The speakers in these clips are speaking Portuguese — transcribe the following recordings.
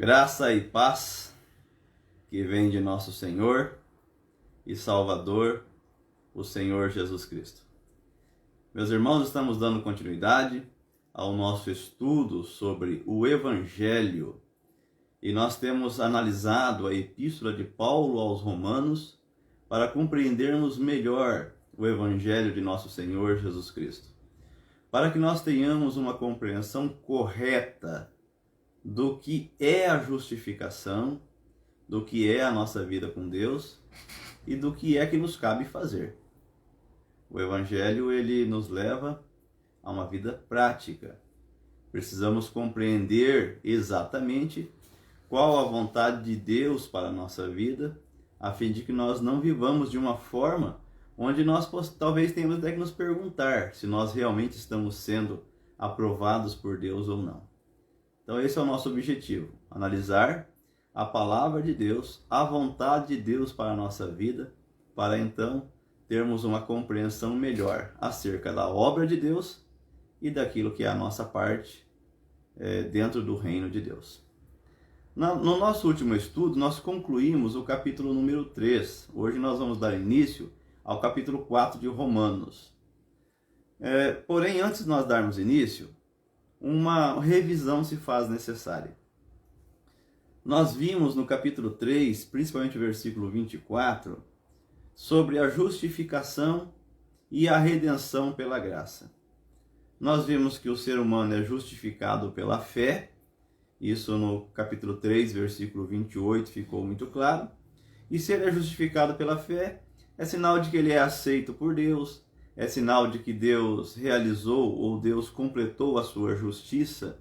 Graça e paz que vem de nosso Senhor e Salvador, o Senhor Jesus Cristo. Meus irmãos, estamos dando continuidade ao nosso estudo sobre o Evangelho e nós temos analisado a Epístola de Paulo aos Romanos para compreendermos melhor o Evangelho de nosso Senhor Jesus Cristo, para que nós tenhamos uma compreensão correta do que é a justificação, do que é a nossa vida com Deus e do que é que nos cabe fazer. O Evangelho, ele nos leva a uma vida prática. Precisamos compreender exatamente qual a vontade de Deus para a nossa vida, a fim de que nós não vivamos de uma forma onde nós talvez tenhamos até que nos perguntar se nós realmente estamos sendo aprovados por Deus ou não. Então esse é o nosso objetivo, analisar a palavra de Deus, a vontade de Deus para a nossa vida, para então termos uma compreensão melhor acerca da obra de Deus e daquilo que é a nossa parte dentro do reino de Deus. No nosso último estudo, nós concluímos o capítulo número 3. Hoje nós vamos dar início ao capítulo 4 de Romanos. Porém, antes de nós darmos início, uma revisão se faz necessária. Nós vimos no capítulo 3, principalmente o versículo 24, sobre a justificação e a redenção pela graça. Nós vimos que o ser humano é justificado pela fé, isso no capítulo 3, versículo 28 ficou muito claro. E se ele é justificado pela fé, é sinal de que ele é aceito por Deus, é sinal de que Deus realizou ou Deus completou a sua justiça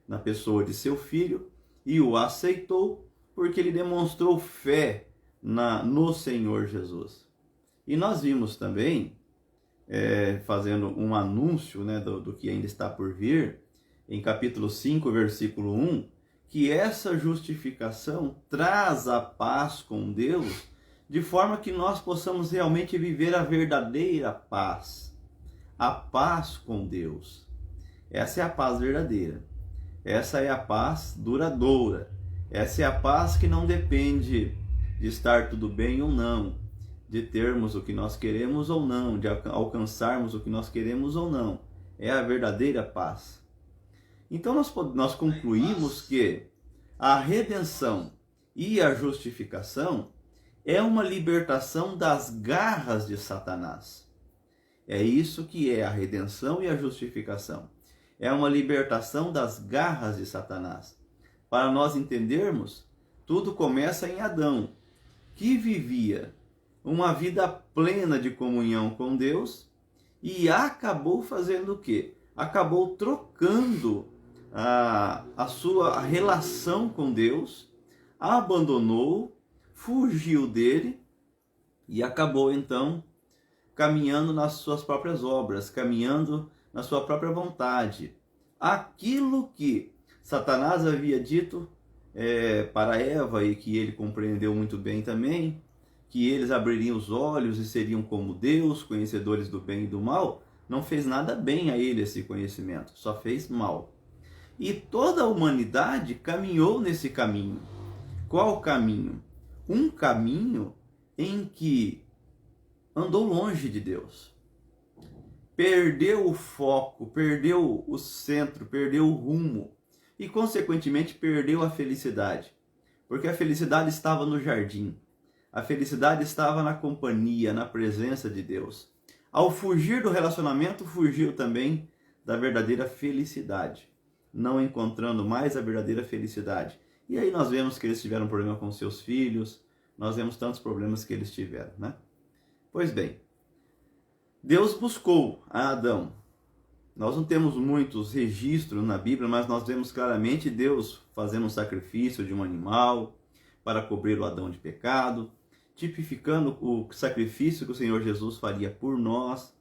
na pessoa de seu Filho e o aceitou porque ele demonstrou fé no Senhor Jesus. E nós vimos também, fazendo um anúncio do que ainda está por vir, em capítulo 5, versículo 1, que essa justificação traz a paz com Deus, de forma que nós possamos realmente viver a verdadeira paz, a paz com Deus. Essa é a paz verdadeira, essa é a paz duradoura, essa é a paz que não depende de estar tudo bem ou não, de termos o que nós queremos ou não, de alcançarmos o que nós queremos ou não, é a verdadeira paz. Então nós concluímos que a redenção e a justificação é uma libertação das garras de Satanás. É isso que é a redenção e a justificação. É uma libertação das garras de Satanás. Para nós entendermos, tudo começa em Adão, que vivia uma vida plena de comunhão com Deus e acabou fazendo o quê? Acabou trocando a sua relação com Deus, abandonou, fugiu dele e acabou então caminhando nas suas próprias obras, caminhando na sua própria vontade. Aquilo que Satanás havia dito para Eva e que ele compreendeu muito bem também, que eles abririam os olhos e seriam como Deus, conhecedores do bem e do mal, não fez nada bem a ele esse conhecimento, só fez mal. E toda a humanidade caminhou nesse caminho. Qual caminho? Um caminho em que andou longe de Deus. Perdeu o foco, perdeu o centro, perdeu o rumo e, consequentemente, perdeu a felicidade. Porque a felicidade estava no jardim. A felicidade estava na companhia, na presença de Deus. Ao fugir do relacionamento, fugiu também da verdadeira felicidade, não encontrando mais a verdadeira felicidade. E aí nós vemos que eles tiveram problema com seus filhos, nós vemos tantos problemas que eles tiveram, né? Pois bem, Deus buscou a Adão. Nós não temos muitos registros na Bíblia, mas nós vemos claramente Deus fazendo um sacrifício de um animal para cobrir o Adão de pecado, tipificando o sacrifício que o Senhor Jesus faria por nós.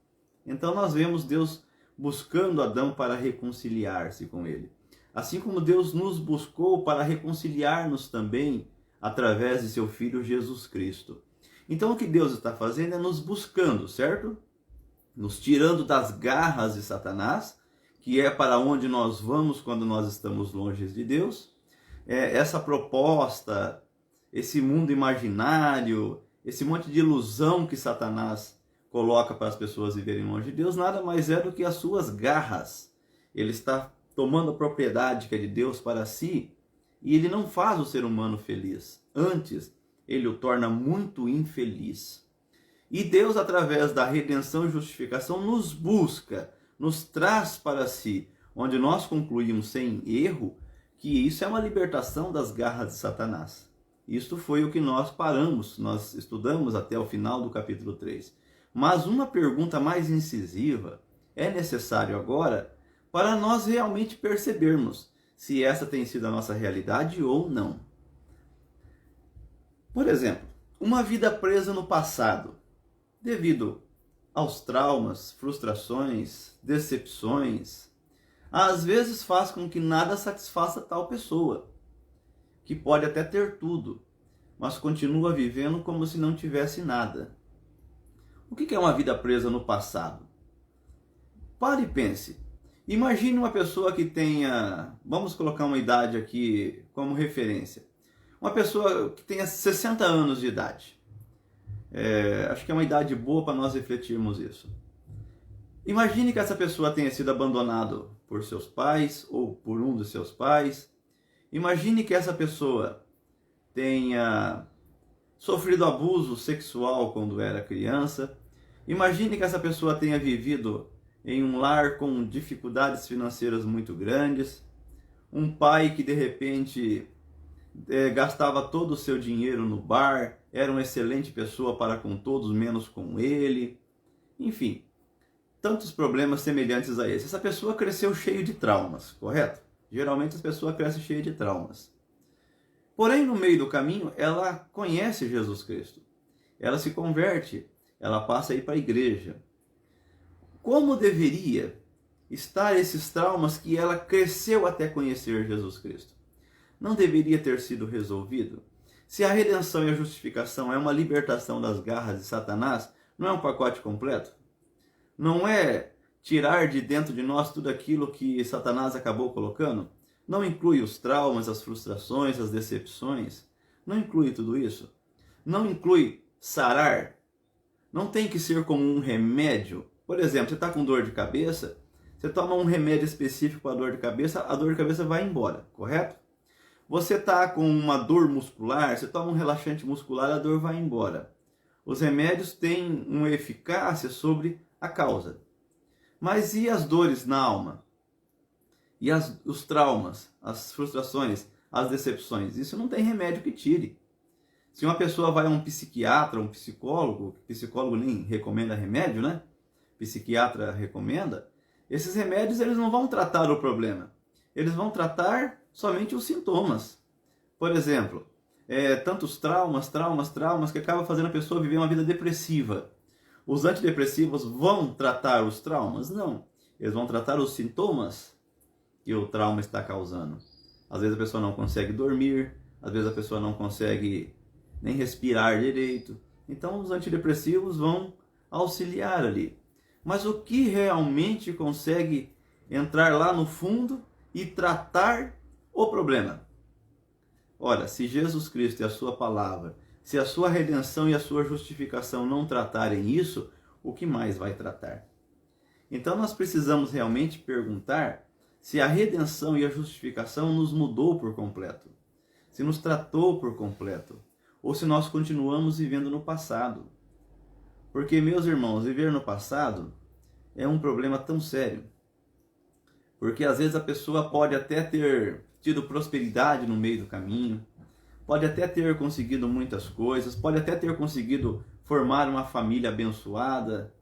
Então nós vemos Deus buscando Adão para reconciliar-se com ele. Assim como Deus nos buscou para reconciliar-nos também através de seu Filho Jesus Cristo. Então o que Deus está fazendo é nos buscando, certo? Nos tirando das garras de Satanás, que é para onde nós vamos quando nós estamos longe de Deus, essa proposta, esse mundo imaginário, esse monte de ilusão que Satanás coloca para as pessoas viverem longe de Deus, nada mais é do que as suas garras. Ele está tomando a propriedade que é de Deus para si, e ele não faz o ser humano feliz. Antes, ele o torna muito infeliz. E Deus, através da redenção e justificação, nos busca, nos traz para si, onde nós concluímos sem erro que isso é uma libertação das garras de Satanás. Isto foi o que nós nós estudamos até o final do capítulo 3. Mas uma pergunta mais incisiva é necessário agora para nós realmente percebermos se essa tem sido a nossa realidade ou não. Por exemplo, uma vida presa no passado, devido aos traumas, frustrações, decepções, às vezes faz com que nada satisfaça tal pessoa, que pode até ter tudo, mas continua vivendo como se não tivesse nada. O que é uma vida presa no passado? Pare e pense. Imagine uma pessoa que tenha, vamos colocar uma idade aqui como referência, uma pessoa que tenha 60 anos de idade. Acho que é uma idade boa para nós refletirmos isso. Imagine que essa pessoa tenha sido abandonada por seus pais ou por um dos seus pais. Imagine que essa pessoa tenha sofrido abuso sexual quando era criança. Imagine que essa pessoa tenha vivido em um lar com dificuldades financeiras muito grandes. Um pai que de repente gastava todo o seu dinheiro no bar, era uma excelente pessoa para com todos, menos com ele. Enfim, tantos problemas semelhantes a esse. Essa pessoa cresceu cheio de traumas, correto? Geralmente as pessoas crescem cheias de traumas. Porém, no meio do caminho, ela conhece Jesus Cristo. Ela se converte, ela passa a ir para a igreja. Como deveria estar esses traumas que ela cresceu até conhecer Jesus Cristo? Não deveria ter sido resolvido? Se a redenção e a justificação é uma libertação das garras de Satanás, não é um pacote completo? Não é tirar de dentro de nós tudo aquilo que Satanás acabou colocando? Não inclui os traumas, as frustrações, as decepções? Não inclui tudo isso? Não inclui sarar? Não tem que ser como um remédio? Por exemplo, você está com dor de cabeça, você toma um remédio específico para a dor de cabeça, a dor de cabeça vai embora, correto? Você está com uma dor muscular, você toma um relaxante muscular, a dor vai embora. Os remédios têm uma eficácia sobre a causa. Mas e as dores na alma? E os traumas, as frustrações, as decepções? Isso não tem remédio que tire. Se uma pessoa vai a um psiquiatra, um psicólogo nem recomenda remédio, né? Psiquiatra recomenda, esses remédios eles não vão tratar o problema. Eles vão tratar somente os sintomas. Por exemplo, tantos traumas que acaba fazendo a pessoa viver uma vida depressiva. Os antidepressivos vão tratar os traumas? Não. Eles vão tratar os sintomas que o trauma está causando. Às vezes a pessoa não consegue dormir, às vezes a pessoa não consegue nem respirar direito. Então os antidepressivos vão auxiliar ali. Mas o que realmente consegue entrar lá no fundo e tratar o problema? Ora, se Jesus Cristo e a sua palavra, se a sua redenção e a sua justificação não tratarem isso, o que mais vai tratar? Então nós precisamos realmente perguntar se a redenção e a justificação nos mudou por completo, se nos tratou por completo, ou se nós continuamos vivendo no passado. Porque, meus irmãos, viver no passado é um problema tão sério. Porque às vezes a pessoa pode até ter tido prosperidade no meio do caminho, pode até ter conseguido muitas coisas, pode até ter conseguido formar uma família abençoada,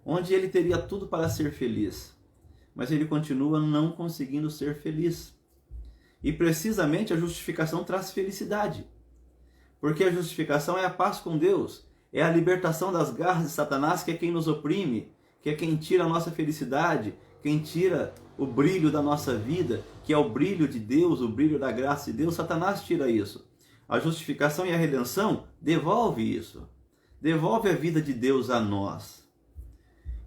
onde ele teria tudo para ser feliz, mas ele continua não conseguindo ser feliz. E precisamente a justificação traz felicidade, porque a justificação é a paz com Deus, é a libertação das garras de Satanás, que é quem nos oprime, que é quem tira a nossa felicidade, quem tira o brilho da nossa vida, que é o brilho de Deus, o brilho da graça de Deus. Satanás tira isso. A justificação e a redenção devolve isso. Devolve a vida de Deus a nós.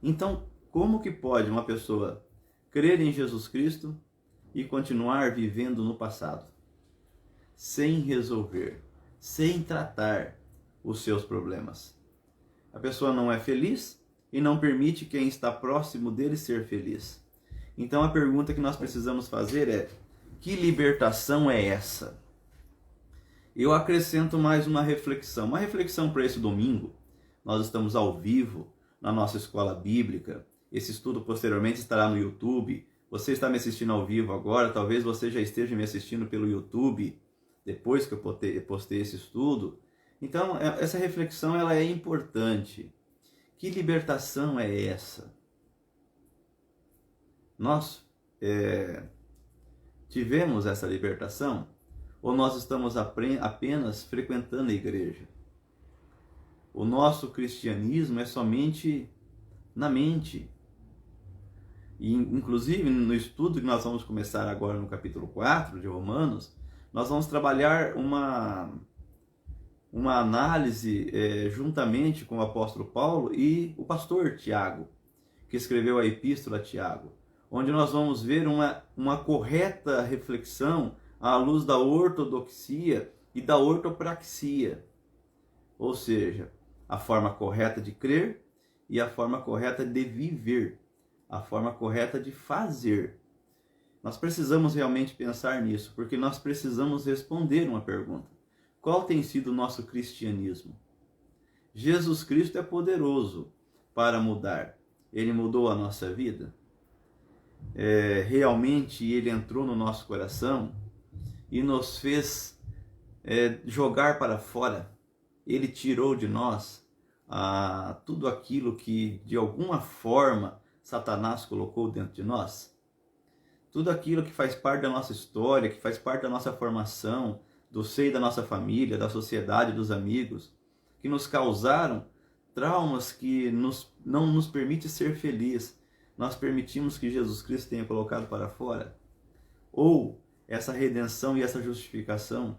Então, como que pode uma pessoa crer em Jesus Cristo e continuar vivendo no passado? sem resolver, sem tratar os seus problemas. A pessoa não é feliz e não permite quem está próximo dele ser feliz. Então a pergunta que nós precisamos fazer é: que libertação é essa? Eu acrescento mais uma reflexão para esse domingo. Nós estamos ao vivo na nossa escola bíblica. Esse estudo posteriormente estará no YouTube. Você está me assistindo ao vivo agora, talvez você já esteja me assistindo pelo YouTube, depois que eu postei esse estudo. Então, essa reflexão ela é importante. Que libertação é essa? Nós tivemos essa libertação? Ou nós estamos apenas frequentando a igreja? O nosso cristianismo é somente na mente. E, inclusive, no estudo que nós vamos começar agora no capítulo 4 de Romanos, nós vamos trabalhar uma análise juntamente com o apóstolo Paulo e o pastor Tiago, que escreveu a epístola a Tiago, onde nós vamos ver uma correta reflexão à luz da ortodoxia e da ortopraxia, ou seja, a forma correta de crer e a forma correta de viver, a forma correta de fazer. Nós precisamos realmente pensar nisso, porque nós precisamos responder uma pergunta: qual tem sido o nosso cristianismo? Jesus Cristo é poderoso para mudar. Ele mudou a nossa vida? Realmente Ele entrou no nosso coração e nos fez jogar para fora. Ele tirou de nós tudo aquilo que de alguma forma Satanás colocou dentro de nós. Tudo aquilo que faz parte da nossa história, que faz parte da nossa formação, do seio da nossa família, da sociedade, dos amigos, que nos causaram traumas que não nos permite ser feliz. Nós permitimos que Jesus Cristo tenha colocado para fora? Ou essa redenção e essa justificação,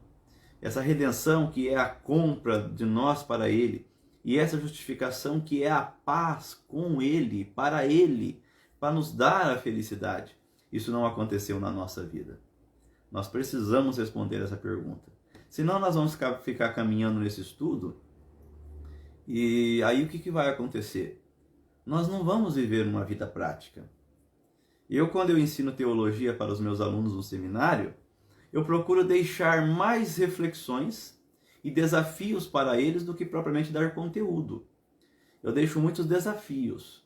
essa redenção que é a compra de nós para Ele, e essa justificação que é a paz com Ele, para nos dar a felicidade, isso não aconteceu na nossa vida. Nós precisamos responder essa pergunta. Senão nós vamos ficar caminhando nesse estudo, e aí o que vai acontecer? Nós não vamos viver uma vida prática. Quando eu ensino teologia para os meus alunos no seminário, eu procuro deixar mais reflexões e desafios para eles do que propriamente dar conteúdo. Eu deixo muitos desafios.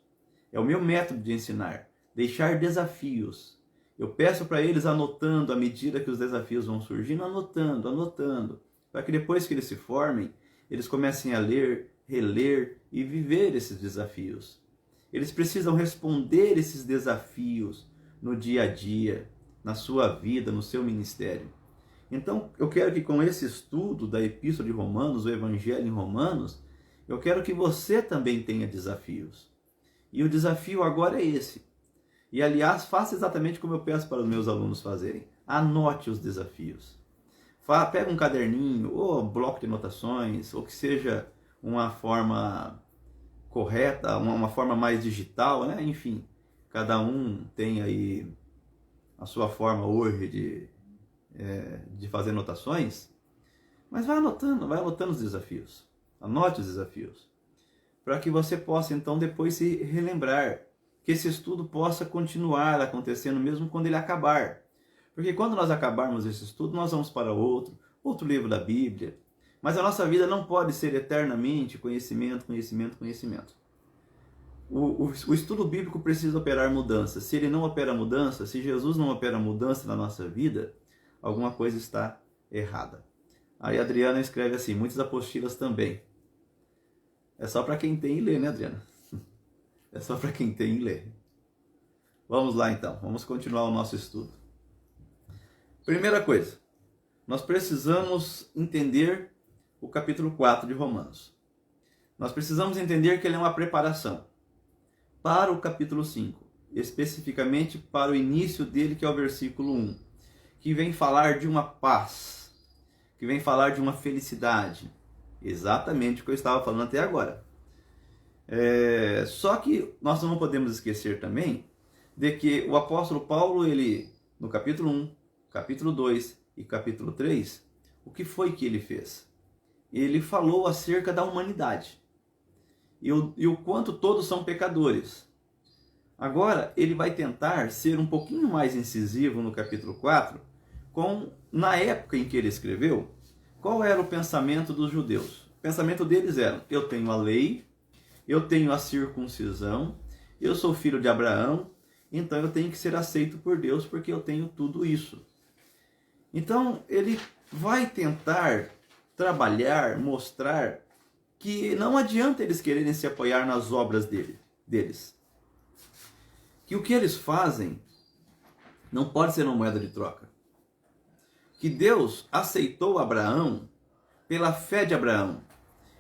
É o meu método de ensinar, deixar desafios. Eu peço para eles anotando à medida que os desafios vão surgindo, anotando, para que depois que eles se formem, eles comecem a ler, reler e viver esses desafios. Eles precisam responder esses desafios no dia a dia, na sua vida, no seu ministério. Então, eu quero que com esse estudo da Epístola de Romanos, o Evangelho em Romanos, eu quero que você também tenha desafios. E o desafio agora é esse. E, aliás, faça exatamente como eu peço para os meus alunos fazerem. Anote os desafios. Pega um caderninho, ou bloco de anotações, ou que seja uma forma correta, uma forma mais digital, né? Enfim, cada um tem aí a sua forma hoje de fazer anotações, mas vai anotando os desafios. Anote os desafios, para que você possa então depois se relembrar, que esse estudo possa continuar acontecendo mesmo quando ele acabar. Porque quando nós acabarmos esse estudo, nós vamos para outro livro da Bíblia. Mas a nossa vida não pode ser eternamente conhecimento. O estudo bíblico precisa operar mudança. Se ele não opera mudança, se Jesus não opera mudança na nossa vida, alguma coisa está errada. Aí a Adriana escreve assim: muitas apostilas também. É só para quem tem e lê, né, Adriana? É só para quem tem e lê. Vamos lá então, vamos continuar o nosso estudo. Primeira coisa, nós precisamos entender o capítulo 4 de Romanos. Nós precisamos entender que ele é uma preparação para o capítulo 5, especificamente para o início dele, que é o versículo 1, que vem falar de uma paz, que vem falar de uma felicidade, exatamente o que eu estava falando até agora. Só que nós não podemos esquecer também de que o apóstolo Paulo, ele no capítulo 1, capítulo 2 e capítulo 3, o que foi que ele fez? Ele falou acerca da humanidade e o quanto todos são pecadores. Agora, ele vai tentar ser um pouquinho mais incisivo no capítulo 4, na época em que ele escreveu, qual era o pensamento dos judeus. O pensamento deles era: eu tenho a lei, eu tenho a circuncisão, eu sou filho de Abraão, então eu tenho que ser aceito por Deus porque eu tenho tudo isso. Então ele vai tentar trabalhar, mostrar que não adianta eles quererem se apoiar nas obras deles. Que o que eles fazem não pode ser uma moeda de troca. Que Deus aceitou Abraão pela fé de Abraão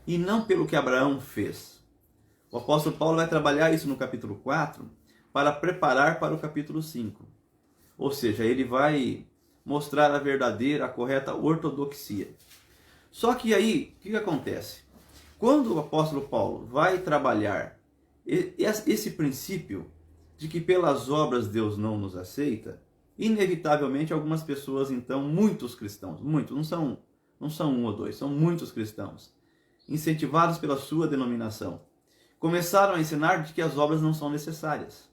e não pelo que Abraão fez. O apóstolo Paulo vai trabalhar isso no capítulo 4 para preparar para o capítulo 5. Ou seja, ele vai mostrar a verdadeira, a correta ortodoxia. Só que aí, o que acontece? Quando o apóstolo Paulo vai trabalhar esse princípio de que pelas obras Deus não nos aceita, inevitavelmente algumas pessoas, então, muitos cristãos, muitos, não são um ou dois, são muitos cristãos, incentivados pela sua denominação, começaram a ensinar de que as obras não são necessárias.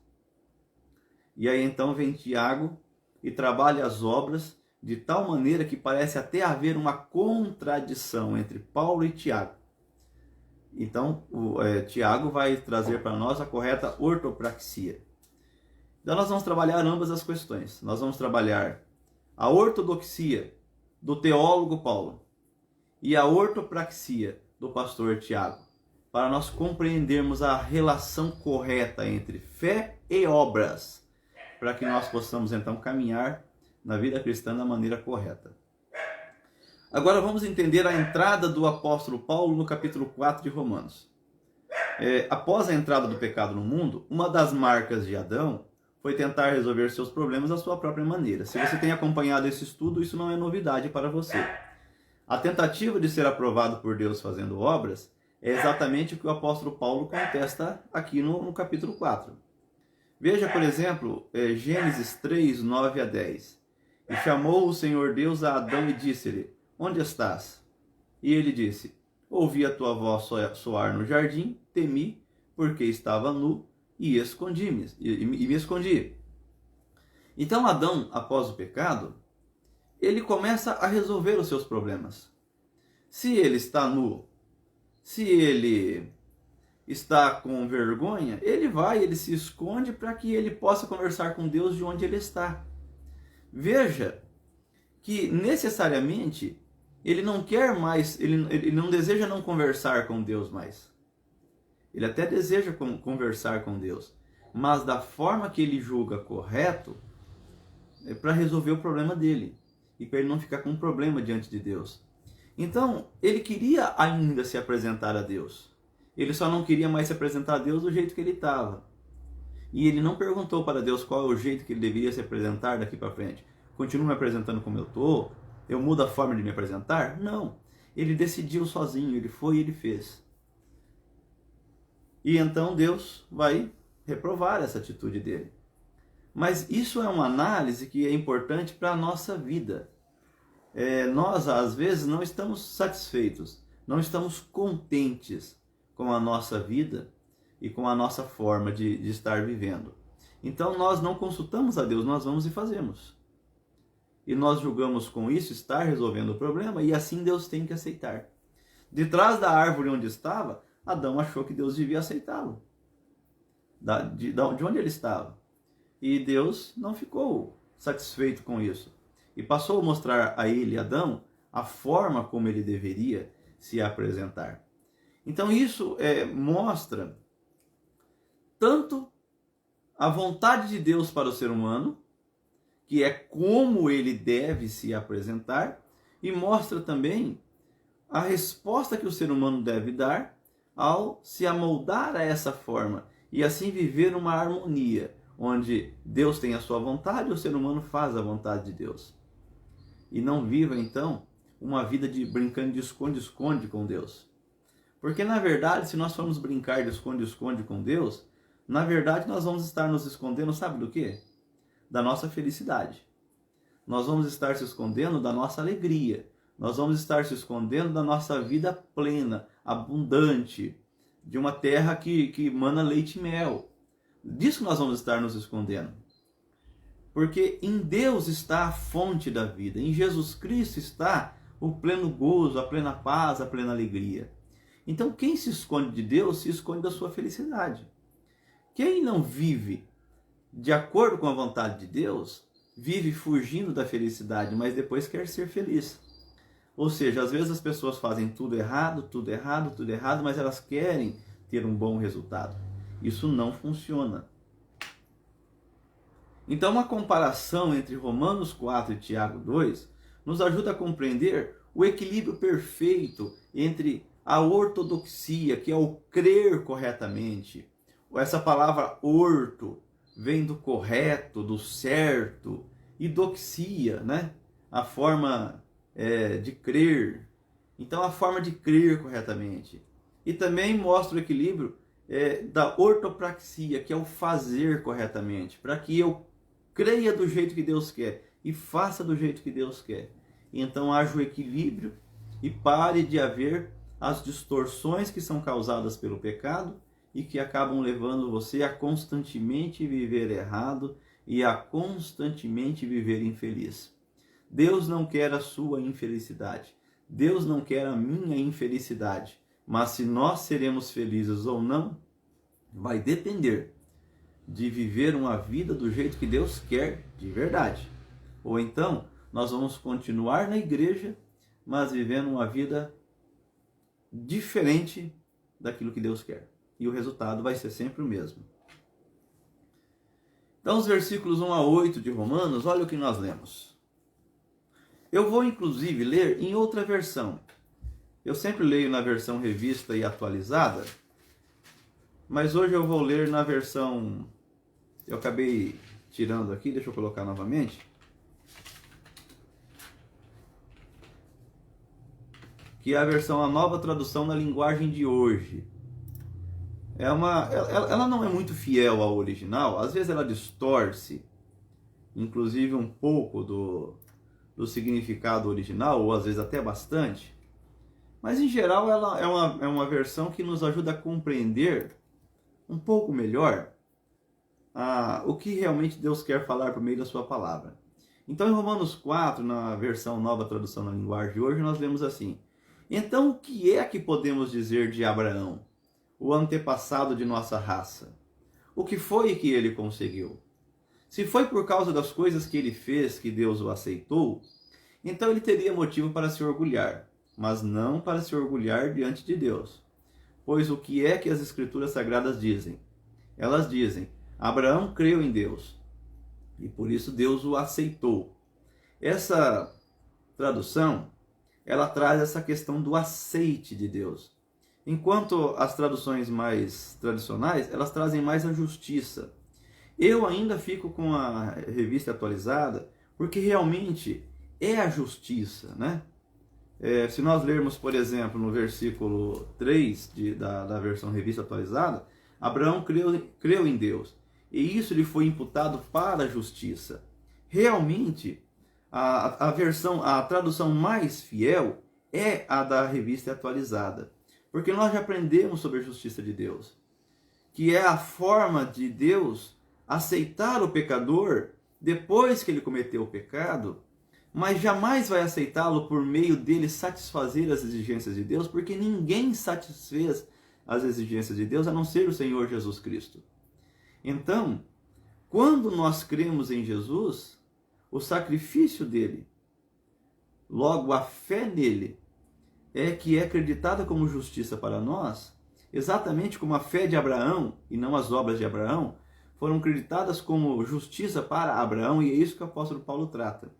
E aí então vem Tiago e trabalha as obras de tal maneira que parece até haver uma contradição entre Paulo e Tiago. Então, Tiago vai trazer para nós a correta ortopraxia. Então nós vamos trabalhar ambas as questões. Nós vamos trabalhar a ortodoxia do teólogo Paulo e a ortopraxia do pastor Tiago, para nós compreendermos a relação correta entre fé e obras, para que nós possamos então caminhar na vida cristã da maneira correta. Agora vamos entender a entrada do apóstolo Paulo no capítulo 4 de Romanos. Após a entrada do pecado no mundo, uma das marcas de Adão foi tentar resolver seus problemas da sua própria maneira. Se você tem acompanhado esse estudo, isso não é novidade para você. A tentativa de ser aprovado por Deus fazendo obras é exatamente o que o apóstolo Paulo contesta aqui no capítulo 4. Veja, por exemplo, Gênesis 3, 9 a 10. E chamou o Senhor Deus a Adão e disse-lhe: onde estás? E ele disse: ouvi a tua voz soar no jardim, temi, porque estava nu, e me escondi. Então Adão, após o pecado, ele começa a resolver os seus problemas. Se ele está nu, se ele está com vergonha, ele se esconde para que ele possa conversar com Deus de onde ele está. Veja que necessariamente ele não quer mais, ele não deseja não conversar com Deus mais. Ele até deseja conversar com Deus, mas da forma que ele julga correto, é para resolver o problema dele e para ele não ficar com um problema diante de Deus. Então, ele queria ainda se apresentar a Deus. Ele só não queria mais se apresentar a Deus do jeito que ele estava. E ele não perguntou para Deus qual é o jeito que ele deveria se apresentar daqui para frente. Continuo me apresentando como eu estou? Eu mudo a forma de me apresentar? Não. Ele decidiu sozinho, ele foi e ele fez. E então Deus vai reprovar essa atitude dele. Mas isso é uma análise que é importante para a nossa vida. Nós, às vezes, não estamos satisfeitos, não estamos contentes com a nossa vida e com a nossa forma de estar vivendo. Então nós não consultamos a Deus, nós vamos e fazemos. E nós julgamos com isso estar resolvendo o problema, e assim Deus tem que aceitar. De trás da árvore onde estava, Adão achou que Deus devia aceitá-lo. De onde ele estava. E Deus não ficou satisfeito com isso. E passou a mostrar a ele, Adão, a forma como ele deveria se apresentar. Então isso mostra tanto a vontade de Deus para o ser humano, que é como ele deve se apresentar, e mostra também a resposta que o ser humano deve dar ao se amoldar a essa forma e assim viver uma harmonia, onde Deus tem a sua vontade e o ser humano faz a vontade de Deus. E não viva então uma vida brincando de esconde-esconde com Deus. Porque na verdade, se nós formos brincar de esconde-esconde com Deus, na verdade nós vamos estar nos escondendo, sabe do quê? Da nossa felicidade. Nós vamos estar se escondendo da nossa alegria. Nós vamos estar se escondendo da nossa vida plena, abundante, de uma terra que mana leite e mel. Disso nós vamos estar nos escondendo. Porque em Deus está a fonte da vida, em Jesus Cristo está o pleno gozo, a plena paz, a plena alegria. Então quem se esconde de Deus se esconde da sua felicidade. Quem não vive de acordo com a vontade de Deus, vive fugindo da felicidade, mas depois quer ser feliz. Ou seja, às vezes as pessoas fazem tudo errado, tudo errado, tudo errado, mas elas querem ter um bom resultado. Isso não funciona. Então, uma comparação entre Romanos 4 e Tiago 2 nos ajuda a compreender o equilíbrio perfeito entre a ortodoxia, que é o crer corretamente. Essa palavra orto vem do correto, do certo, e doxia, né? A forma de crer. Então, a forma de crer corretamente. E também mostra o equilíbrio da ortopraxia, que é o fazer corretamente, para que eu creia do jeito que Deus quer e faça do jeito que Deus quer. Então haja o equilíbrio e pare de haver as distorções que são causadas pelo pecado e que acabam levando você a constantemente viver errado e a constantemente viver infeliz. Deus não quer a sua infelicidade. Deus não quer a minha infelicidade. Mas se nós seremos felizes ou não, vai depender de viver uma vida do jeito que Deus quer de verdade. Ou então, nós vamos continuar na igreja, mas vivendo uma vida diferente daquilo que Deus quer. E o resultado vai ser sempre o mesmo. Então, os versículos 1 a 8 de Romanos, olha o que nós lemos. Eu vou, inclusive, ler em outra versão. Eu sempre leio na versão revista e atualizada, mas hoje eu vou ler na versão... Eu acabei tirando aqui, deixa eu colocar novamente. Que é a versão, a nova tradução na linguagem de hoje. Ela não é muito fiel ao original, às vezes ela distorce, inclusive um pouco do significado original, ou às vezes até bastante. Mas em geral ela é uma versão que nos ajuda a compreender um pouco melhor o que realmente Deus quer falar por meio da sua palavra. Então, em Romanos 4, na versão nova tradução na linguagem de hoje, nós lemos assim: então, o que é que podemos dizer de Abraão, o antepassado de nossa raça? O que foi que ele conseguiu? Se foi por causa das coisas que ele fez que Deus o aceitou, então ele teria motivo para se orgulhar, mas não para se orgulhar diante de Deus. Pois o que é que as Escrituras Sagradas dizem? Elas dizem: Abraão creu em Deus, e por isso Deus o aceitou. Essa tradução, ela traz essa questão do aceite de Deus. Enquanto as traduções mais tradicionais, elas trazem mais a justiça. Eu ainda fico com a revista atualizada, porque realmente é a justiça, né? Se nós lermos, por exemplo, no versículo 3 da versão revista atualizada, Abraão creu em Deus, e isso lhe foi imputado para a justiça. Realmente, a tradução mais fiel é a da revista atualizada, porque nós já aprendemos sobre a justiça de Deus, que é a forma de Deus aceitar o pecador depois que ele cometeu o pecado, mas jamais vai aceitá-lo por meio dele satisfazer as exigências de Deus, porque ninguém satisfez as exigências de Deus a não ser o Senhor Jesus Cristo. Então, quando nós cremos em Jesus, o sacrifício dele, logo a fé nele, é que é acreditada como justiça para nós, exatamente como a fé de Abraão, e não as obras de Abraão, foram acreditadas como justiça para Abraão, e é isso que o apóstolo Paulo trata.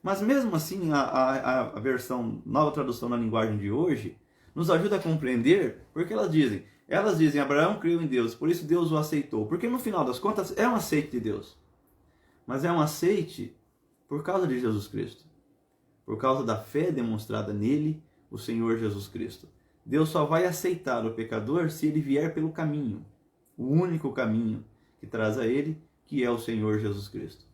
Mas mesmo assim, a versão, nova tradução na linguagem de hoje, nos ajuda a compreender, porque elas dizem, Abraão creu em Deus, por isso Deus o aceitou. Porque no final das contas é um aceite de Deus. Mas é um aceite por causa de Jesus Cristo. Por causa da fé demonstrada nele, o Senhor Jesus Cristo. Deus só vai aceitar o pecador se ele vier pelo caminho. O único caminho que traz a ele, que é o Senhor Jesus Cristo.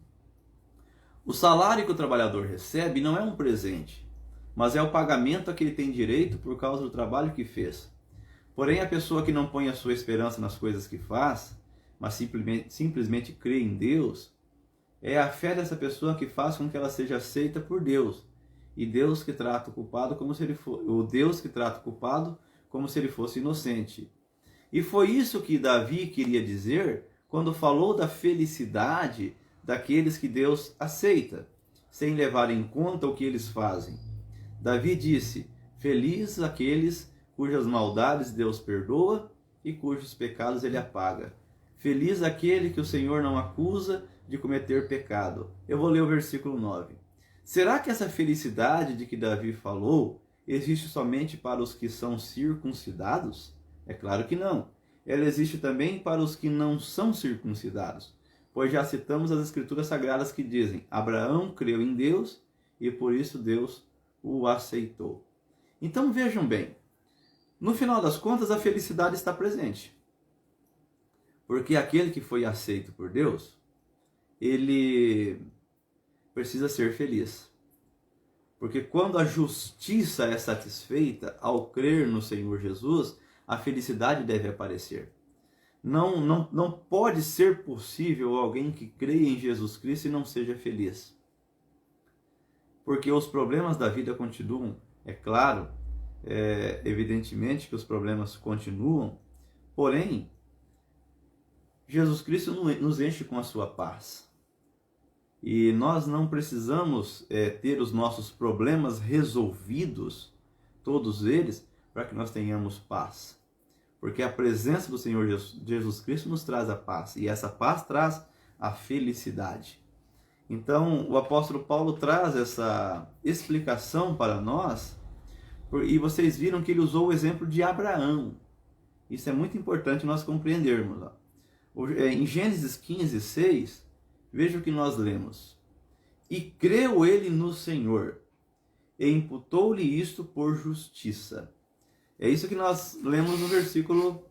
O salário que o trabalhador recebe não é um presente, mas é o pagamento a que ele tem direito por causa do trabalho que fez. Porém, a pessoa que não põe a sua esperança nas coisas que faz, mas simplesmente crê em Deus, é a fé dessa pessoa que faz com que ela seja aceita por Deus. E Deus que trata o culpado como se ele fosse, o Deus que trata o culpado como se ele fosse inocente. E foi isso que Davi queria dizer quando falou da felicidade daqueles que Deus aceita, sem levar em conta o que eles fazem. Davi disse: felizes aqueles cujas maldades Deus perdoa e cujos pecados ele apaga. Feliz aquele que o Senhor não acusa de cometer pecado. Eu vou ler o versículo 9. Será que essa felicidade de que Davi falou existe somente para os que são circuncidados? É claro que não. Ela existe também para os que não são circuncidados, pois já citamos as Escrituras Sagradas que dizem: Abraão creu em Deus e por isso Deus o aceitou. Então vejam bem, no final das contas a felicidade está presente, porque aquele que foi aceito por Deus, ele precisa ser feliz. Porque quando a justiça é satisfeita ao crer no Senhor Jesus, a felicidade deve aparecer. Não pode ser possível alguém que creia em Jesus Cristo e não seja feliz. Porque os problemas da vida continuam, é claro, evidentemente que os problemas continuam, porém, Jesus Cristo nos enche com a sua paz. E nós não precisamos ter os nossos problemas resolvidos, todos eles, para que nós tenhamos paz. Porque a presença do Senhor Jesus Cristo nos traz a paz. E essa paz traz a felicidade. Então, o apóstolo Paulo traz essa explicação para nós. E vocês viram que ele usou o exemplo de Abraão. Isso é muito importante nós compreendermos. Em Gênesis 15, 6... veja o que nós lemos. E creu ele no Senhor, e imputou-lhe isto por justiça. É isso que nós lemos no versículo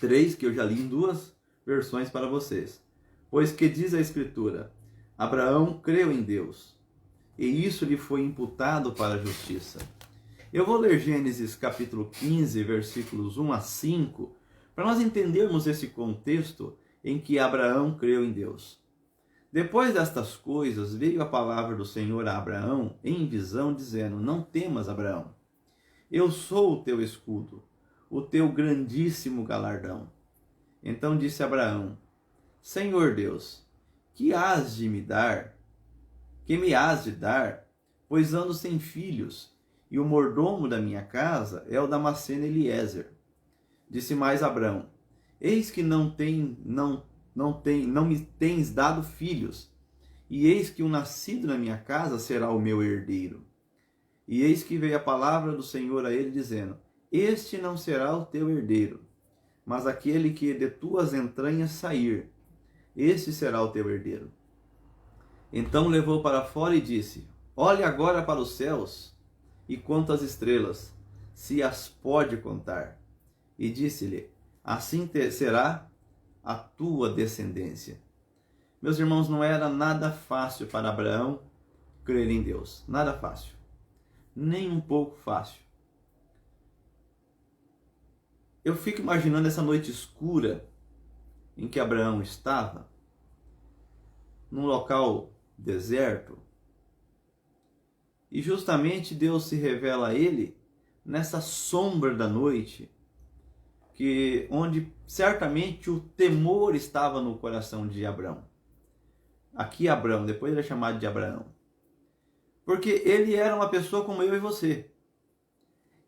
3, que eu já li em duas versões para vocês. Pois que diz a Escritura: Abraão creu em Deus, e isso lhe foi imputado para a justiça. Eu vou ler Gênesis capítulo 15, versículos 1 a 5, para nós entendermos esse contexto em que Abraão creu em Deus. Depois destas coisas, veio a palavra do Senhor a Abraão em visão, dizendo: Não temas, Abraão, eu sou o teu escudo, o teu grandíssimo galardão. Então disse Abraão: Senhor Deus, que hás de me dar? Que me hás de dar? Pois ando sem filhos, e o mordomo da minha casa é o Damasceno Eliezer. Disse mais Abraão: Eis que não me tens dado filhos, e eis que o nascido na minha casa será o meu herdeiro. E eis que veio a palavra do Senhor a ele, dizendo: Este não será o teu herdeiro, mas aquele que de tuas entranhas sair, este será o teu herdeiro. Então levou para fora e disse: Olhe agora para os céus, e conta as estrelas, se as pode contar. E disse-lhe: Assim será a tua descendência. Meus irmãos, não era nada fácil para Abraão crer em Deus. Nada fácil. Nem um pouco fácil. Eu fico imaginando essa noite escura em que Abraão estava, num local deserto, e justamente Deus se revela a ele nessa sombra da noite, onde certamente o temor estava no coração de Abraão. Aqui Abraão, depois ele é chamado de Abraão. Porque ele era uma pessoa como eu e você.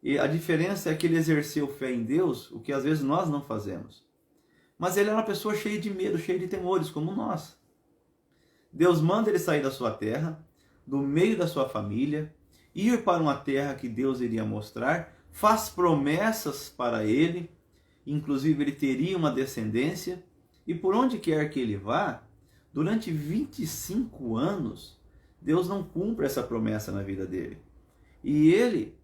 E a diferença é que ele exerceu fé em Deus, o que às vezes nós não fazemos. Mas ele era uma pessoa cheia de medo, cheia de temores, como nós. Deus manda ele sair da sua terra, do meio da sua família, ir para uma terra que Deus iria mostrar, faz promessas para ele, inclusive ele teria uma descendência, e por onde quer que ele vá, durante 25 anos, Deus não cumpre essa promessa na vida dele. E ele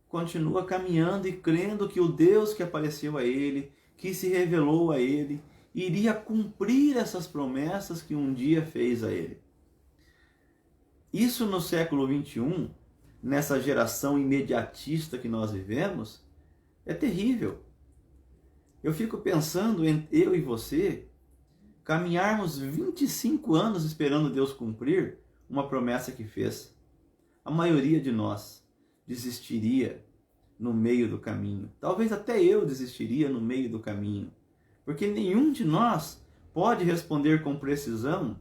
continua caminhando e crendo que o Deus que apareceu a ele, que se revelou a ele, iria cumprir essas promessas que um dia fez a ele. Isso no século 21 nessa geração imediatista que nós vivemos, é terrível. Eu fico pensando em eu e você caminharmos 25 anos esperando Deus cumprir uma promessa que fez. A maioria de nós desistiria no meio do caminho. Talvez até eu desistiria no meio do caminho. Porque nenhum de nós pode responder com precisão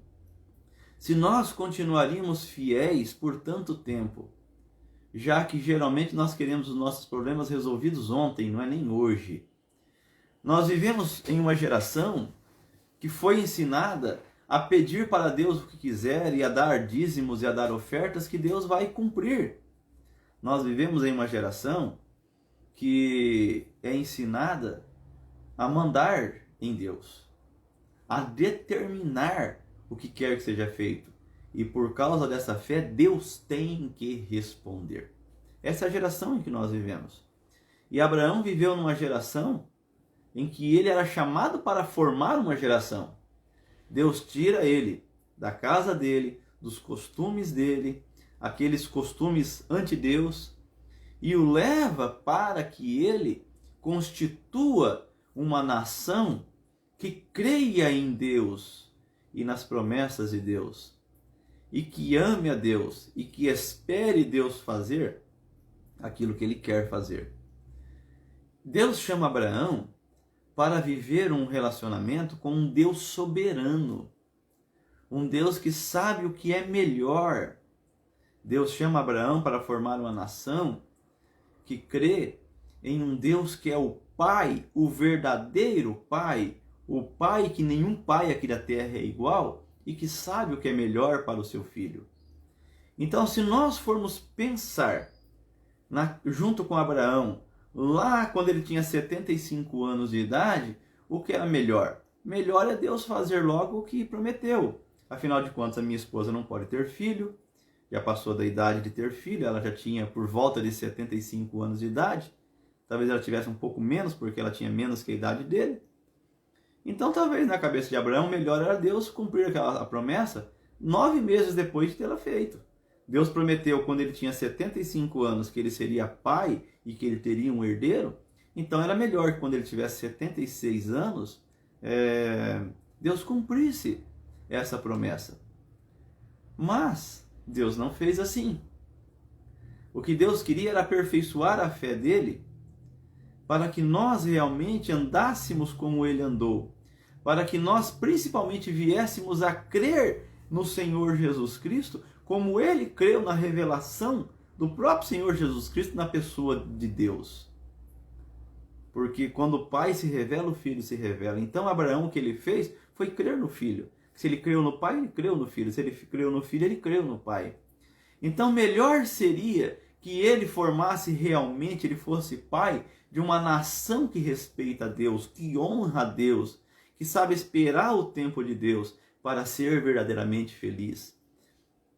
se nós continuaríamos fiéis por tanto tempo. Já que geralmente nós queremos os nossos problemas resolvidos ontem, não é nem hoje. Nós vivemos em uma geração que foi ensinada a pedir para Deus o que quiser e a dar dízimos e a dar ofertas que Deus vai cumprir. Nós vivemos em uma geração que é ensinada a mandar em Deus, a determinar o que quer que seja feito. E por causa dessa fé, Deus tem que responder. Essa é a geração em que nós vivemos. E Abraão viveu numa geração em que ele era chamado para formar uma geração. Deus tira ele da casa dele, dos costumes dele, aqueles costumes anti-Deus, e o leva para que ele constitua uma nação que creia em Deus e nas promessas de Deus, e que ame a Deus e que espere Deus fazer aquilo que ele quer fazer. Deus chama Abraão para viver um relacionamento com um Deus soberano, um Deus que sabe o que é melhor. Deus chama Abraão para formar uma nação que crê em um Deus que é o Pai, o verdadeiro Pai, o Pai que nenhum pai aqui da terra é igual e que sabe o que é melhor para o seu filho. Então, se nós formos pensar junto com Abraão, lá quando ele tinha 75 anos de idade, o que era melhor? Melhor é Deus fazer logo o que prometeu. Afinal de contas, a minha esposa não pode ter filho, já passou da idade de ter filho, ela já tinha por volta de 75 anos de idade. Talvez ela tivesse um pouco menos, porque ela tinha menos que a idade dele. Então, talvez na cabeça de Abraão, melhor era Deus cumprir a promessa 9 meses depois de tê-la feito. Deus prometeu, quando ele tinha 75 anos, que ele seria pai e que ele teria um herdeiro. Então, era melhor que quando ele tivesse 76 anos, Deus cumprisse essa promessa. Mas Deus não fez assim. O que Deus queria era aperfeiçoar a fé dele, para que nós realmente andássemos como ele andou, para que nós principalmente viéssemos a crer no Senhor Jesus Cristo, como ele creu na revelação do próprio Senhor Jesus Cristo na pessoa de Deus. Porque quando o Pai se revela, o Filho se revela. Então Abraão, o que ele fez foi crer no Filho. Se ele creu no Pai, ele creu no Filho. Se ele creu no Filho, ele creu no Pai. Então melhor seria que ele formasse realmente, ele fosse pai de uma nação que respeita a Deus, que honra a Deus, que sabe esperar o tempo de Deus para ser verdadeiramente feliz.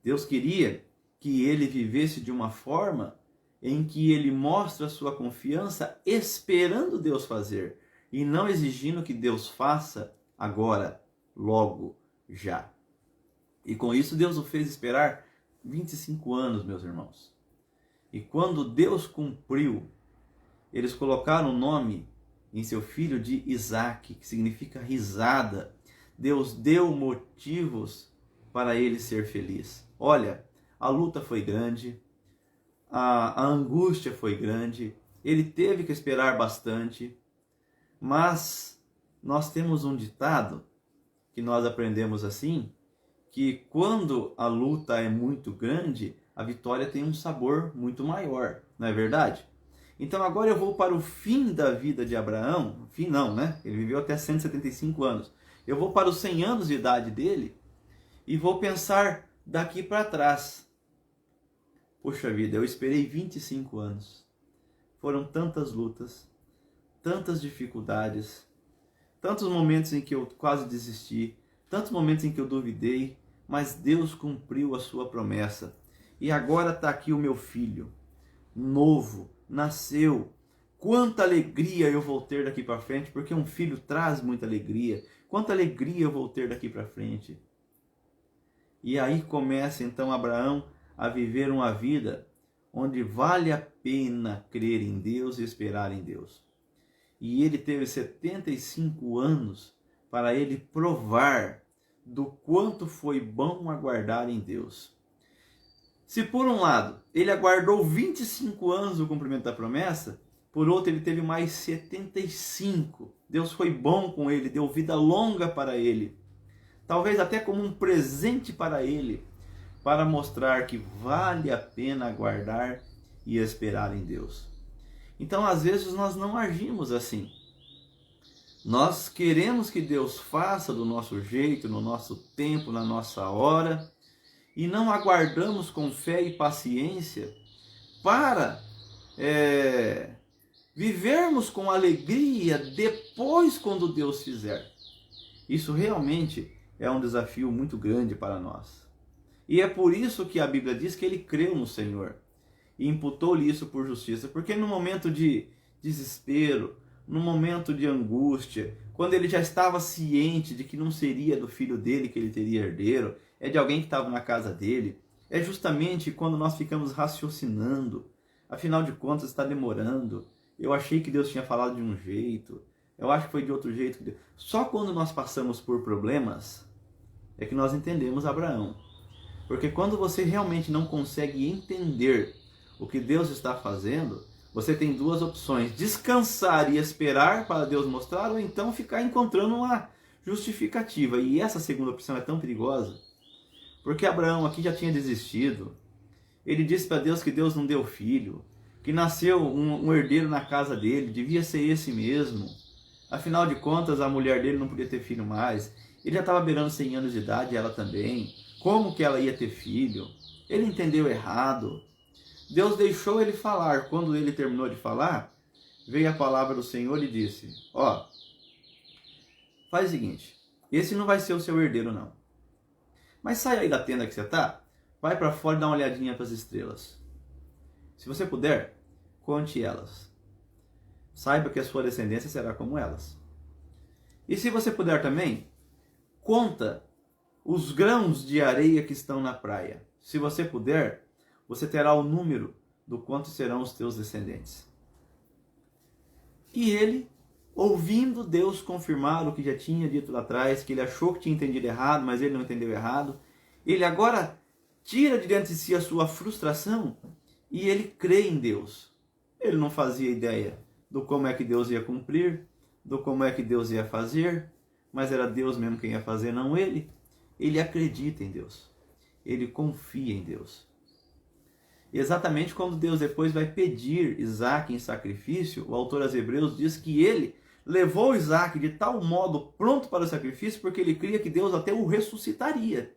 Deus queria que ele vivesse de uma forma em que ele mostra a sua confiança esperando Deus fazer e não exigindo que Deus faça agora, logo, já. E com isso Deus o fez esperar 25 anos, meus irmãos. E quando Deus cumpriu, eles colocaram o nome em seu filho de Isaac, que significa risada. Deus deu motivos para ele ser feliz. Olha, a luta foi grande, a angústia foi grande, ele teve que esperar bastante, mas nós temos um ditado que nós aprendemos assim, que quando a luta é muito grande, a vitória tem um sabor muito maior, não é verdade? Então agora eu vou para o fim da vida de Abraão, fim não, né? Ele viveu até 175 anos. Eu vou para os 100 anos de idade dele e vou pensar daqui para trás. Poxa vida, eu esperei 25 anos. Foram tantas lutas, tantas dificuldades, tantos momentos em que eu quase desisti, tantos momentos em que eu duvidei, mas Deus cumpriu a sua promessa. E agora está aqui o meu filho, novo, nasceu. Quanta alegria eu vou ter daqui para frente, porque um filho traz muita alegria. Quanta alegria eu vou ter daqui para frente. E aí começa então Abraão a viver uma vida onde vale a pena crer em Deus e esperar em Deus. E ele teve 75 anos para ele provar do quanto foi bom aguardar em Deus. Se por um lado ele aguardou 25 anos o cumprimento da promessa, por outro ele teve mais 75. Deus foi bom com ele, deu vida longa para ele. Talvez até como um presente para ele, para mostrar que vale a pena aguardar e esperar em Deus. Então, às vezes, nós não agimos assim. Nós queremos que Deus faça do nosso jeito, no nosso tempo, na nossa hora, e não aguardamos com fé e paciência para vivermos com alegria depois quando Deus fizer. Isso realmente é um desafio muito grande para nós. E é por isso que a Bíblia diz que ele creu no Senhor e imputou-lhe isso por justiça. Porque no momento de desespero, no momento de angústia, quando ele já estava ciente de que não seria do filho dele que ele teria herdeiro, é de alguém que estava na casa dele, é justamente quando nós ficamos raciocinando. Afinal de contas, está demorando. Eu achei que Deus tinha falado de um jeito. Eu acho que foi de outro jeito. Só quando nós passamos por problemas é que nós entendemos Abraão. Porque quando você realmente não consegue entender o que Deus está fazendo, você tem duas opções: descansar e esperar para Deus mostrar, ou então ficar encontrando uma justificativa. E essa segunda opção é tão perigosa, porque Abraão aqui já tinha desistido. Ele disse para Deus que Deus não deu filho, que nasceu um herdeiro na casa dele, devia ser esse mesmo. Afinal de contas, a mulher dele não podia ter filho mais. Ele já estava beirando 100 anos de idade, ela também. Como que ela ia ter filho? Ele entendeu errado. Deus deixou ele falar. Quando ele terminou de falar, veio a palavra do Senhor e disse: ó, faz o seguinte, esse não vai ser o seu herdeiro não. Mas sai aí da tenda que você está, vai para fora e dá uma olhadinha para as estrelas. Se você puder, conte elas. Saiba que a sua descendência será como elas. E se você puder também, conta os grãos de areia que estão na praia. Se você puder, você terá o número do quanto serão os teus descendentes. E ele, ouvindo Deus confirmar o que já tinha dito lá atrás, que ele achou que tinha entendido errado, mas ele não entendeu errado, ele agora tira de dentro de si a sua frustração e ele crê em Deus. Ele não fazia ideia do como é que Deus ia cumprir, do como é que Deus ia fazer, mas era Deus mesmo quem ia fazer, não ele. Ele acredita em Deus. Ele confia em Deus. E exatamente quando Deus depois vai pedir Isaac em sacrifício, o autor aos Hebreus diz que ele levou Isaac de tal modo pronto para o sacrifício porque ele cria que Deus até o ressuscitaria.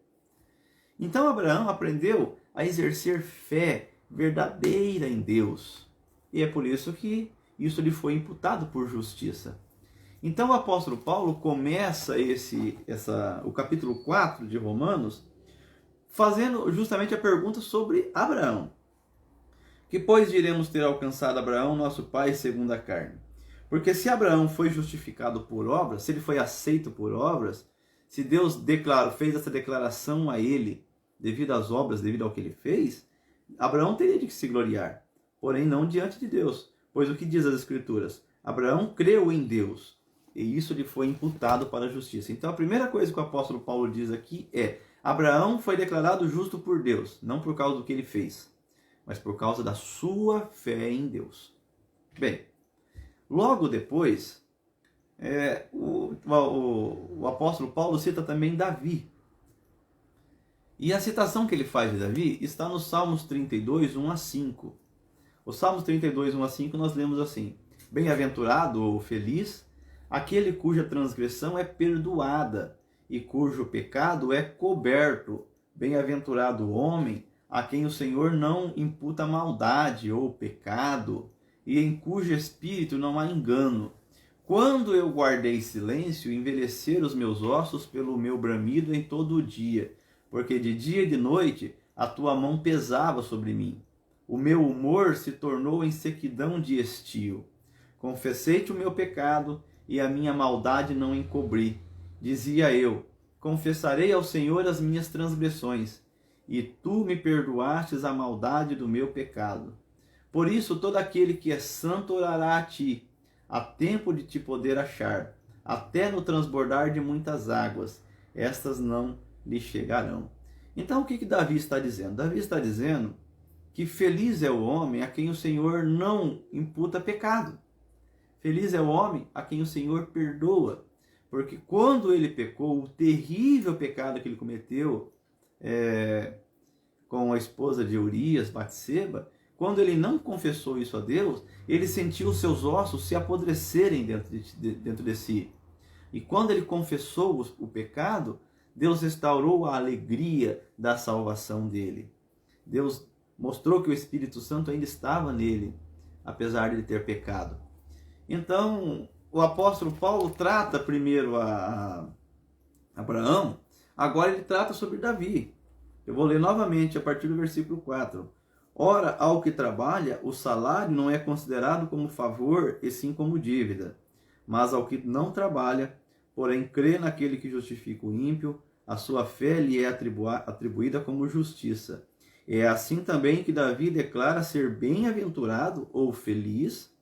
Então Abraão aprendeu a exercer fé verdadeira em Deus. E é por isso que isso lhe foi imputado por justiça. Então o apóstolo Paulo começa o capítulo 4 de Romanos fazendo justamente a pergunta sobre Abraão. Que pois diremos ter alcançado Abraão, nosso pai, segundo a carne? Porque se Abraão foi justificado por obras, se ele foi aceito por obras, se Deus fez essa declaração a ele devido às obras, devido ao que ele fez, Abraão teria de se gloriar, porém não diante de Deus. Pois o que diz as Escrituras? Abraão creu em Deus, e isso lhe foi imputado para a justiça. Então a primeira coisa que o apóstolo Paulo diz aqui é: Abraão foi declarado justo por Deus, não por causa do que ele fez, mas por causa da sua fé em Deus. Bem, logo depois, o apóstolo Paulo cita também Davi. E a citação que ele faz de Davi está no Salmos 32, 1 a 5. O Salmos 32, 1 a 5 nós lemos assim: Bem-aventurado ou feliz aquele cuja transgressão é perdoada e cujo pecado é coberto. Bem-aventurado o homem a quem o Senhor não imputa maldade ou pecado e em cujo espírito não há engano. Quando eu guardei silêncio, envelheceram os meus ossos pelo meu bramido em todo o dia, porque de dia e de noite a tua mão pesava sobre mim. O meu humor se tornou em sequidão de estio. Confessei-te o meu pecado e a minha maldade não encobri. Dizia eu: confessarei ao Senhor as minhas transgressões, e tu me perdoastes a maldade do meu pecado. Por isso, todo aquele que é santo orará a ti, a tempo de te poder achar, até no transbordar de muitas águas, estas não lhe chegarão. Então, o que Davi está dizendo? Davi está dizendo que feliz é o homem a quem o Senhor não imputa pecado. Feliz é o homem a quem o Senhor perdoa. Porque quando ele pecou, o terrível pecado que ele cometeu com a esposa de Urias, Batseba, quando ele não confessou isso a Deus, ele sentiu os seus ossos se apodrecerem dentro de si. E quando ele confessou o pecado, Deus restaurou a alegria da salvação dele. Deus mostrou que o Espírito Santo ainda estava nele, apesar de ele ter pecado. Então, o apóstolo Paulo trata primeiro a Abraão, agora ele trata sobre Davi. Eu vou ler novamente a partir do versículo 4. Ora, ao que trabalha, o salário não é considerado como favor, e sim como dívida. Mas ao que não trabalha, porém crê naquele que justifica o ímpio, a sua fé lhe é atribuída como justiça. É assim também que Davi declara ser bem-aventurado ou feliz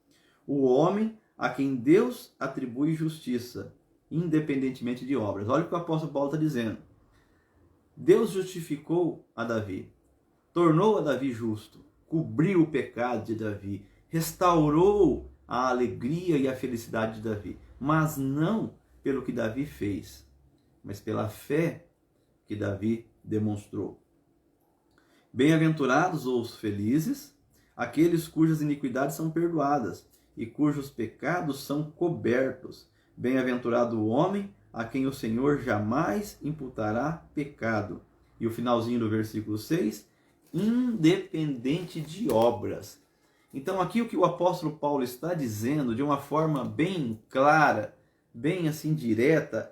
o homem a quem Deus atribui justiça, independentemente de obras. Olha o que o apóstolo Paulo está dizendo. Deus justificou a Davi, tornou a Davi justo, cobriu o pecado de Davi, restaurou a alegria e a felicidade de Davi, mas não pelo que Davi fez, mas pela fé que Davi demonstrou. Bem-aventurados ou os felizes, aqueles cujas iniquidades são perdoadas e cujos pecados são cobertos. Bem-aventurado o homem a quem o Senhor jamais imputará pecado. E o finalzinho do versículo 6, independente de obras. Então aqui o que o apóstolo Paulo está dizendo de uma forma bem clara, bem assim direta,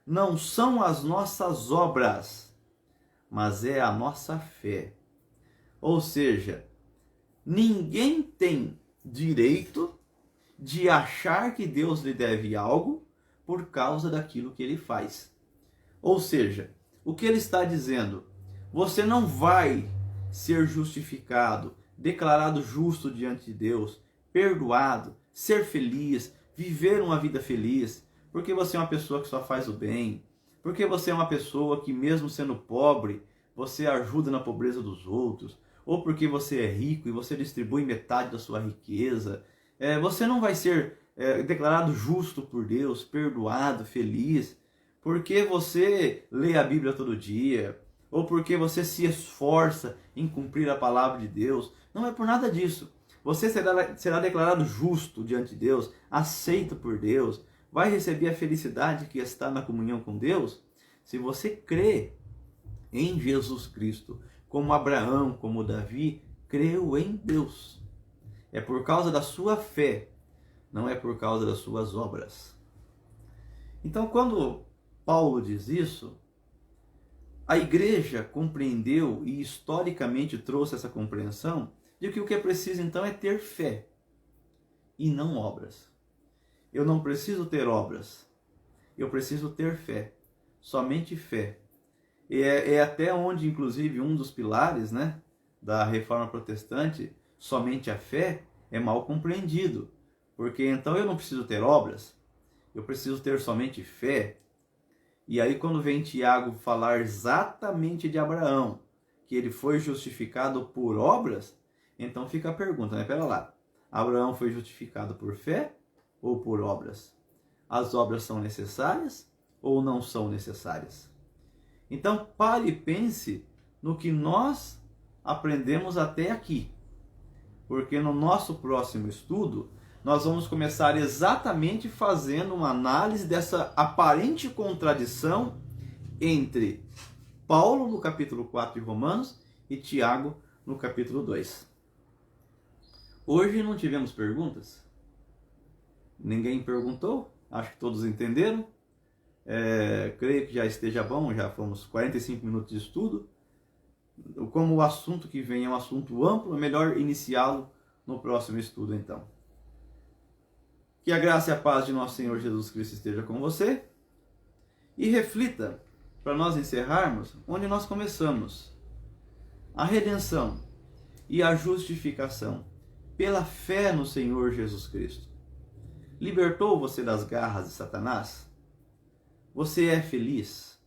não são as nossas obras, mas é a nossa fé. Ou seja, ninguém tem direito de achar que Deus lhe deve algo por causa daquilo que ele faz. Ou seja, o que ele está dizendo? Você não vai ser justificado, declarado justo diante de Deus, perdoado, ser feliz, viver uma vida feliz, porque você é uma pessoa que só faz o bem, porque você é uma pessoa que mesmo sendo pobre, você ajuda na pobreza dos outros, ou porque você é rico e você distribui metade da sua riqueza. Você não vai ser declarado justo por Deus, perdoado, feliz, porque você lê a Bíblia todo dia, ou porque você se esforça em cumprir a palavra de Deus. Não é por nada disso. Você será declarado justo diante de Deus, aceito por Deus, vai receber a felicidade que está na comunhão com Deus, se você crê em Jesus Cristo, como Abraão, como Davi, creu em Deus. É por causa da sua fé, não é por causa das suas obras. Então, quando Paulo diz isso, a igreja compreendeu e historicamente trouxe essa compreensão de que o que é preciso então é ter fé e não obras. Eu não preciso ter obras, eu preciso ter fé, somente fé. É até onde, inclusive, um dos pilares, da reforma protestante, somente a fé, é mal compreendido. Porque então eu não preciso ter obras, eu preciso ter somente fé. E aí quando vem Tiago falar exatamente de Abraão, que ele foi justificado por obras, então fica a pergunta, pera lá, Abraão foi justificado por fé ou por obras? As obras são necessárias ou não são necessárias? Então pare e pense no que nós aprendemos até aqui. Porque no nosso próximo estudo, nós vamos começar exatamente fazendo uma análise dessa aparente contradição entre Paulo no capítulo 4 de Romanos e Tiago no capítulo 2. Hoje não tivemos perguntas? Ninguém perguntou? Acho que todos entenderam. Creio que já esteja bom, já fomos 45 minutos de estudo. Como o assunto que vem é um assunto amplo, é melhor iniciá-lo no próximo estudo então. Que a graça e a paz de nosso Senhor Jesus Cristo esteja com você e reflita para nós encerrarmos onde nós começamos. A redenção e a justificação pela fé no Senhor Jesus Cristo. Libertou você das garras de Satanás? Você é feliz?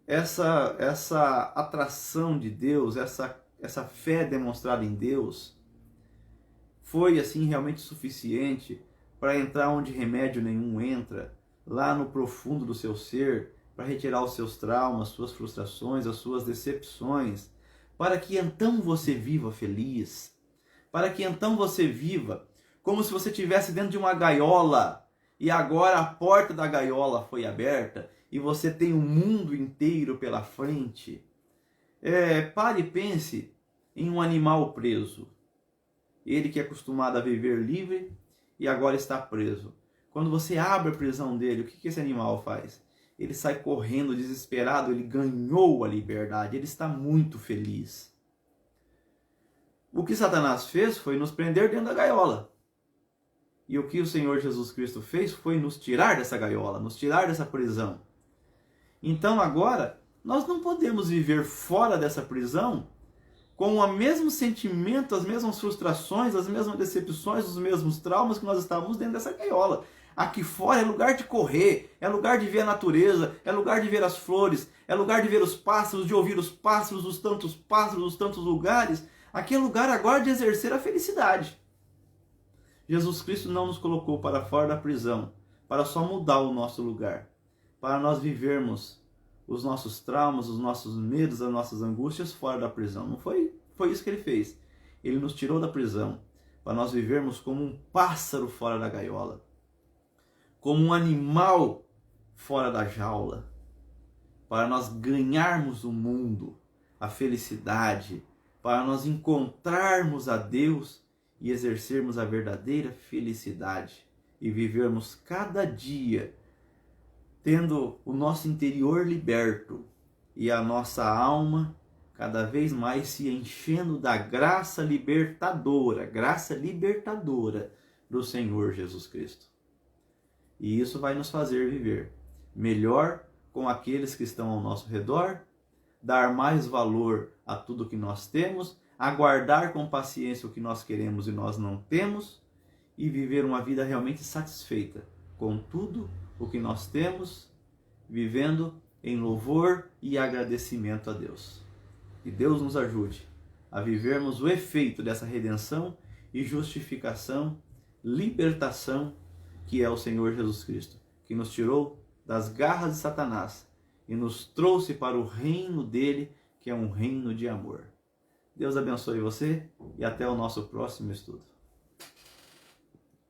Essa atração de Deus, essa fé demonstrada em Deus, foi assim realmente suficiente para entrar onde remédio nenhum entra, lá no profundo do seu ser, para retirar os seus traumas, suas frustrações, as suas decepções, para que então você viva feliz, para que então você viva como se você estivesse dentro de uma gaiola e agora a porta da gaiola foi aberta e você tem o mundo inteiro pela frente. Pare e pense em um animal preso. Ele que é acostumado a viver livre e agora está preso. Quando você abre a prisão dele, o que esse animal faz? Ele sai correndo desesperado, ele ganhou a liberdade, ele está muito feliz. O que Satanás fez foi nos prender dentro da gaiola. E o que o Senhor Jesus Cristo fez foi nos tirar dessa gaiola, nos tirar dessa prisão. Então agora, nós não podemos viver fora dessa prisão com o mesmo sentimento, as mesmas frustrações, as mesmas decepções, os mesmos traumas que nós estávamos dentro dessa gaiola. Aqui fora é lugar de correr, é lugar de ver a natureza, é lugar de ver as flores, é lugar de ver os pássaros, de ouvir os pássaros, os tantos lugares. Aqui é lugar agora de exercer a felicidade. Jesus Cristo não nos colocou para fora da prisão, para só mudar o nosso lugar, para nós vivermos os nossos traumas, os nossos medos, as nossas angústias fora da prisão. Não foi isso que ele fez. Ele nos tirou da prisão para nós vivermos como um pássaro fora da gaiola, como um animal fora da jaula, para nós ganharmos o mundo, a felicidade, para nós encontrarmos a Deus e exercermos a verdadeira felicidade e vivermos cada dia tendo o nosso interior liberto e a nossa alma cada vez mais se enchendo da graça libertadora do Senhor Jesus Cristo. E isso vai nos fazer viver melhor com aqueles que estão ao nosso redor, dar mais valor a tudo que nós temos, aguardar com paciência o que nós queremos e nós não temos, e viver uma vida realmente satisfeita com tudo o que nós temos, vivendo em louvor e agradecimento a Deus. Que Deus nos ajude a vivermos o efeito dessa redenção e justificação, libertação, que é o Senhor Jesus Cristo, que nos tirou das garras de Satanás e nos trouxe para o reino dele, que é um reino de amor. Deus abençoe você e até o nosso próximo estudo.